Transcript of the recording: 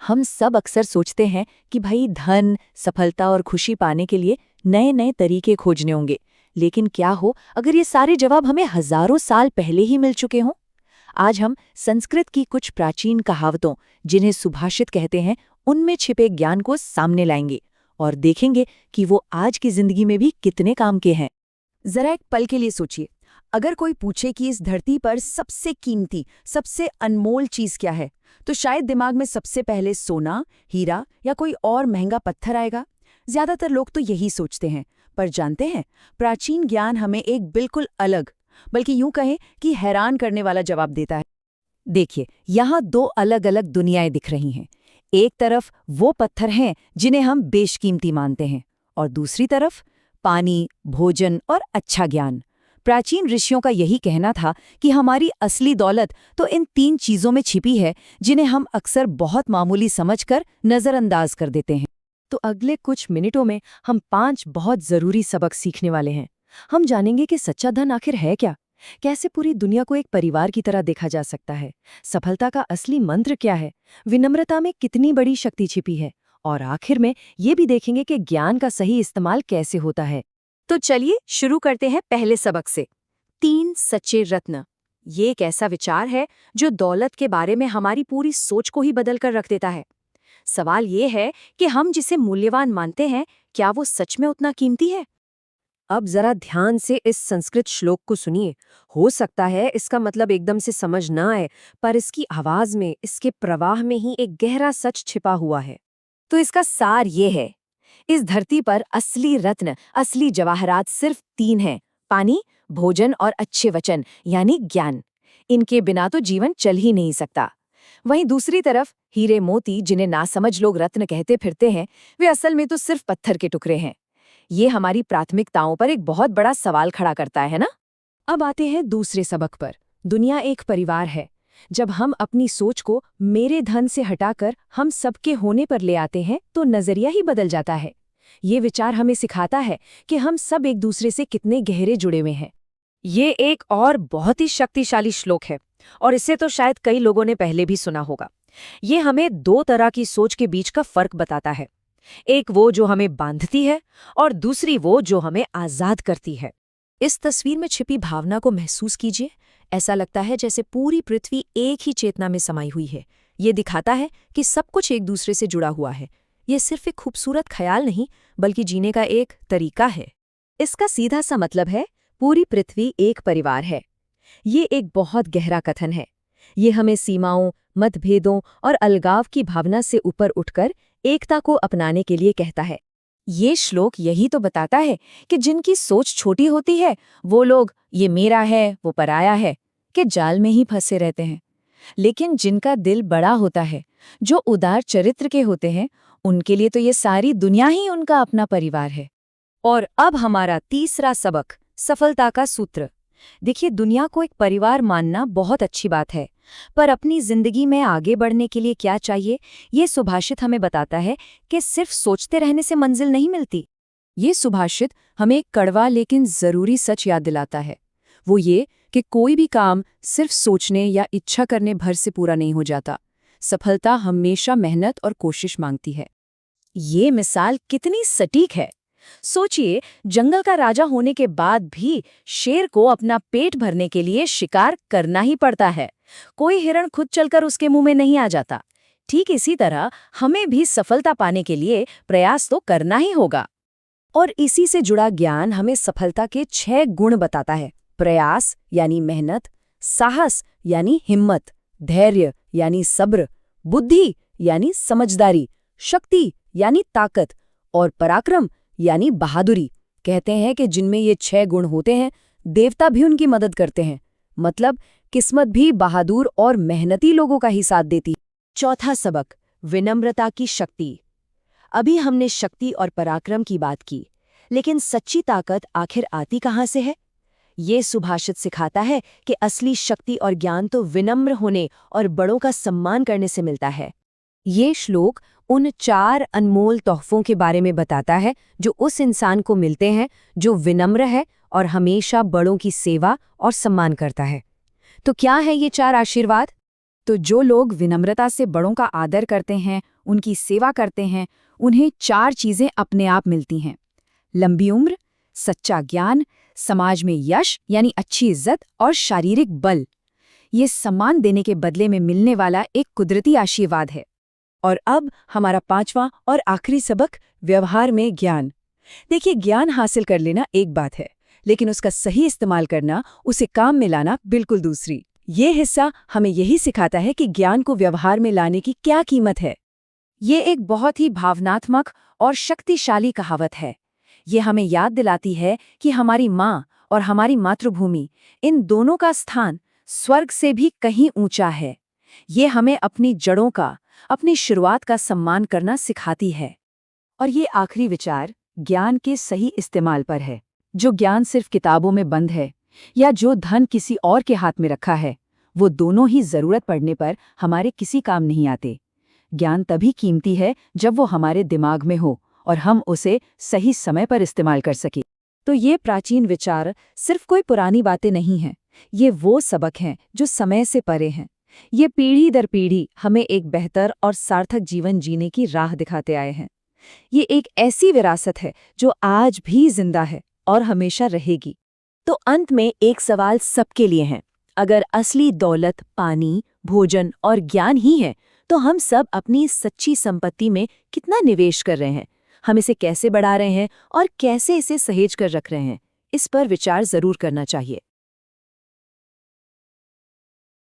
हम सब अक्सर सोचते हैं कि भाई धन, सफलता और खुशी पाने के लिए नए नए तरीके खोजने होंगे। लेकिन क्या हो अगर ये सारे जवाब हमें हजारों साल पहले ही मिल चुके हों? आज हम संस्कृत की कुछ प्राचीन कहावतों, जिन्हें सुभाषित कहते हैं, उनमें छिपे ज्ञान को सामने लाएंगे और देखेंगे कि वो आज की जिंदगी में भी कितने काम के हैं। जरा एक पल के लिए सोचिए, अगर कोई पूछे कि इस धरती पर सबसे कीमती, सबसे अनमोल चीज क्या है, तो शायद दिमाग में सबसे पहले सोना, हीरा या कोई और महंगा पत्थर आएगा। ज्यादातर लोग तो यही सोचते हैं, पर जानते हैं, प्राचीन ज्ञान हमें एक बिल्कुल अलग, बल्कि यूं कहें कि हैरान करने वाला जवाब देता है। देखिए, यहाँ दो अलग अलग दुनियाएं दिख रही हैं। एक तरफ वो पत्थर हैं जिन्हें हम बेशकीमती मानते हैं, और दूसरी तरफ पानी, भोजन और अच्छा ज्ञान। प्राचीन ऋषियों का यही कहना था कि हमारी असली दौलत तो इन तीन चीजों में छिपी है, जिन्हें हम अक्सर बहुत मामूली समझकर नजरअंदाज कर देते हैं। तो अगले कुछ मिनटों में हम 5 बहुत जरूरी सबक सीखने वाले हैं। हम जानेंगे कि सच्चा धन आखिर है क्या, कैसे पूरी दुनिया को एक परिवार की तरह देखा जा सकता है, सफलता का असली मंत्र क्या है, विनम्रता में कितनी बड़ी शक्ति छिपी है, और आखिर में ये भी देखेंगे कि ज्ञान का सही इस्तेमाल कैसे होता है। तो चलिए शुरू करते हैं पहले सबक से। 3 सच्चे रत्न। ये एक ऐसा विचार है जो दौलत के बारे में हमारी पूरी सोच को ही बदल कर रख देता है। सवाल ये है कि हम जिसे मूल्यवान मानते हैं, क्या वो सच में उतना कीमती है? अब जरा ध्यान से इस संस्कृत श्लोक को सुनिए। हो सकता है इसका मतलब एकदम से समझ ना आए, पर इसकी आवाज में, इसके प्रवाह में ही एक गहरा सच छिपा हुआ है। तो इसका सार ये है, इस धरती पर असली रत्न, असली जवाहरात सिर्फ 3 हैं: पानी, भोजन और अच्छे वचन, यानी ज्ञान। इनके बिना तो जीवन चल ही नहीं सकता। वहीं दूसरी तरफ हीरे मोती, जिन्हें नासमझ लोग रत्न कहते फिरते हैं, वे असल में तो सिर्फ पत्थर के टुकड़े हैं। ये हमारी प्राथमिकताओं पर एक बहुत बड़ा सवाल खड़ा करता है ना? अब आते हैं दूसरे सबक पर। दुनिया एक परिवार है। जब हम अपनी सोच को मेरे धन से हटाकर हम सबके होने पर ले आते हैं, तो नजरिया ही बदल जाता है। ये विचार हमें सिखाता है कि हम सब एक दूसरे से कितने गहरे जुड़े हुए हैं। ये एक और बहुत ही शक्तिशाली श्लोक है, और इसे तो शायद कई लोगों ने पहले भी सुना होगा। ये हमें 2 तरह की सोच के बीच का फर्क बताता है। एक वो जो हमें बांधती है, और दूसरी वो जो हमें आजाद करती है। इस तस्वीर में छिपी भावना को महसूस कीजिए। ऐसा लगता है जैसे पूरी पृथ्वी एक ही चेतना में समाई हुई है। ये दिखाता है कि सब कुछ एक दूसरे से जुड़ा हुआ है। ये सिर्फ एक खूबसूरत ख्याल नहीं, बल्कि जीने का एक तरीका है। इसका सीधा सा मतलब है, पूरी पृथ्वी एक परिवार है। ये एक बहुत गहरा कथन है। ये हमें सीमाओं, मतभेदों और अलगाव की भावना से ऊपर उठकर एकता को अपनाने के लिए कहता है। ये श्लोक यही तो बताता है कि जिनकी सोच छोटी होती है, वो लोग ये मेरा है, वो पराया है के जाल में ही फंसे रहते हैं। लेकिन जिनका दिल बड़ा होता है, जो उदार चरित्र के होते हैं, उनके लिए तो ये सारी दुनिया ही उनका अपना परिवार है। और अब हमारा तीसरा सबक, सफलता का सूत्र। देखिए, दुनिया को एक परिवार मानना बहुत अच्छी बात है, पर अपनी जिंदगी में आगे बढ़ने के लिए क्या चाहिए, ये सुभाषित हमें बताता है कि सिर्फ सोचते रहने से मंजिल नहीं मिलती। ये सुभाषित हमें एक कड़वा लेकिन जरूरी सच याद दिलाता है। वो ये कि कोई भी काम सिर्फ सोचने या इच्छा करने भर से पूरा नहीं हो जाता। सफलता हमेशा मेहनत और कोशिश मांगती है। ये मिसाल कितनी सटीक है। सोचिए, जंगल का राजा होने के बाद भी शेर को अपना पेट भरने के लिए शिकार करना ही पड़ता है। कोई हिरण खुद चलकर उसके मुंह में नहीं आ जाता। ठीक इसी तरह हमें भी सफलता पाने के लिए प्रयास तो करना ही होगा। और इसी से जुड़ा ज्ञान हमें सफलता के 6 गुण बताता है। प्रयास यानी मेहनत, साहस यानी हिम्मत, धैर्य यानी सब्र, बुद्धि यानी समझदारी, शक्ति यानी ताकत, और पराक्रम यानी बहादुरी। कहते हैं कि जिनमें ये 6 गुण होते हैं, देवता भी उनकी मदद करते हैं। मतलब किस्मत भी बहादुर और मेहनती लोगों का ही साथ देती है। चौथा सबक, विनम्रता की शक्ति। अभी हमने शक्ति और पराक्रम की बात की, लेकिन सच्ची ताकत आखिर आती कहाँ से है? ये सुभाषित सिखाता है कि असली शक्ति और ज्ञान तो विनम्र होने और बड़ों का सम्मान करने से मिलता है। ये श्लोक उन 4 अनमोल तोहफों के बारे में बताता है जो उस इंसान को मिलते हैं जो विनम्र है और हमेशा बड़ों की सेवा और सम्मान करता है। तो क्या है ये 4 आशीर्वाद? तो जो लोग विनम्रता से बड़ों का आदर करते हैं, उनकी सेवा करते हैं, उन्हें 4 चीजें अपने आप मिलती हैं: लंबी उम्र, सच्चा ज्ञान, समाज में यश यानी अच्छी इज्जत और शारीरिक बल। ये सम्मान देने के बदले में मिलने वाला एक कुदरती आशीर्वाद है। और अब हमारा 5वां और आखिरी सबक, व्यवहार में ज्ञान। देखिए, ज्ञान हासिल कर लेना एक बात है, लेकिन उसका सही इस्तेमाल करना, उसे काम में लाना बिल्कुल दूसरी। ये हिस्सा हमें यही सिखाता है कि ज्ञान को व्यवहार में लाने की क्या कीमत है। ये एक बहुत ही भावनात्मक और शक्तिशाली कहावत है। ये हमें याद दिलाती है कि हमारी माँ और हमारी मातृभूमि, इन दोनों का स्थान स्वर्ग से भी कहीं ऊंचा है। ये हमें अपनी जड़ों का, अपनी शुरुआत का सम्मान करना सिखाती है। और ये आखिरी विचार ज्ञान के सही इस्तेमाल पर है। जो ज्ञान सिर्फ किताबों में बंद है या जो धन किसी और के हाथ में रखा है, वो दोनों ही जरूरत पड़ने पर हमारे किसी काम नहीं आते। ज्ञान तभी कीमती है जब वो हमारे दिमाग में हो और हम उसे सही समय पर इस्तेमाल कर सकें। तो ये प्राचीन विचार सिर्फ कोई पुरानी बातें नहीं हैं, ये वो सबक हैं जो समय से परे हैं। ये पीढ़ी दर पीढ़ी हमें एक बेहतर और सार्थक जीवन जीने की राह दिखाते आए हैं। ये एक ऐसी विरासत है जो आज भी जिंदा है और हमेशा रहेगी। तो अंत में एक सवाल सबके लिए है। अगर असली दौलत पानी, भोजन और ज्ञान ही है, तो हम सब अपनी सच्ची संपत्ति में कितना निवेश कर रहे हैं? हम इसे कैसे बढ़ा रहे हैं और कैसे इसे सहेज कर रख रहे हैं? इस पर विचार जरूर करना चाहिए।